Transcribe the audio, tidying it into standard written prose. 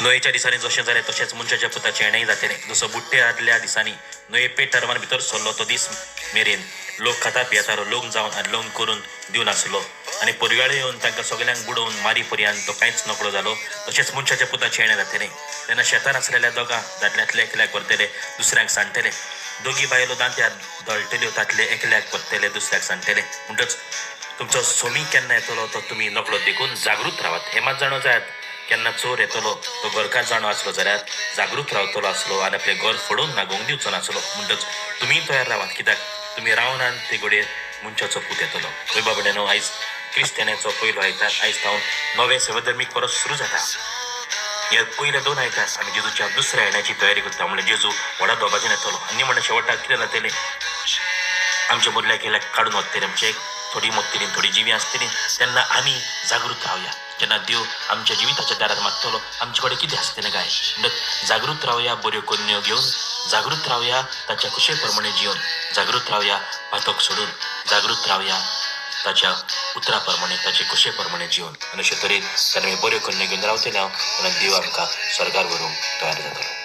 नोयेच्या दिसांनी जशें जालें तशेंच मनशाच्या पुताचें येणेंय जातलें. जसो बुट्टे आदल्या दिसांनी नोये पेट टर्मान भितर सरलो तो दीस मेरेन लोक खाता पियेतालो, लोक जावन आनी लग्न करून दिवनासलो आनी परिवार येवन तांकां सगल्यांक बुडोवन मारी पर्यंत तो कांयच नकळो जालो. तशेंच मनशाच्या पुताचें येणें जातलें. तेन्ना शेतान आसलेल्या दोगां दादल्यांतले एकल्याक व्हरतले, दुसऱ्यांक सांडटले. दोगी बायलो दांत्यार दळटल्यो, तातले एकल्याक व्हरतले, दुसऱ्याक सांडटले. म्हणटच तुमचो सोमी केन्ना येतलो तो तुमी नकळो देखून जागृत रावात. हे मात जाणो जायात केन्ना चोर येतलो तो घरकार जाणो आसलो जाल्यार जागृत रावतलो आसलो आनी आपलें घर फोडून नागोंक दिवचो नासलो. म्हणटच तुमी तयार रावात, कित्याक तुमी रावनान ते घडये मनशाचो पूत येतलो. वय बाबड्यानो, आयज क्रिस्तानाचो पयलो आयतार. आयज सावन नवें सेवाधर्मीक वर्स सुरू जाता. हे पयले 2 आयतार आमी जेजूच्या दुसऱ्या येण्याची तयारी करता. म्हणजे जेजू व्हडा दोबाजीन येतलो आनी म्हणल्यार शेवटाक कितें जातलें, आमचे मदल्या केल्याक काडून वतले. आमचे थोडी मरतली, थोडी जिवी आसतली. तेन्ना आमी जागृत रावया. जेन्ना देव आमच्या जिविताच्या दारार मागतलो, आमचे कडेन कितें आसतलें काय, म्हणटच जागृत रावया. बऱ्यो कन्यो घेवन जागृत रावया. ताच्या कुशे प्रमाणे जिवन जागृत रावया. पातक सोडून जागृत रावया. ताच्या उतरा प्रमाणे, ताचे कुशे प्रमाणे जिवन. आनी अशे तरेन जेन्ना आमी बऱ्यो कन्यो घेवन रावतले हांव, तेन्ना देव आमकां स्वर्गार व्हरूंक तयार जातलो.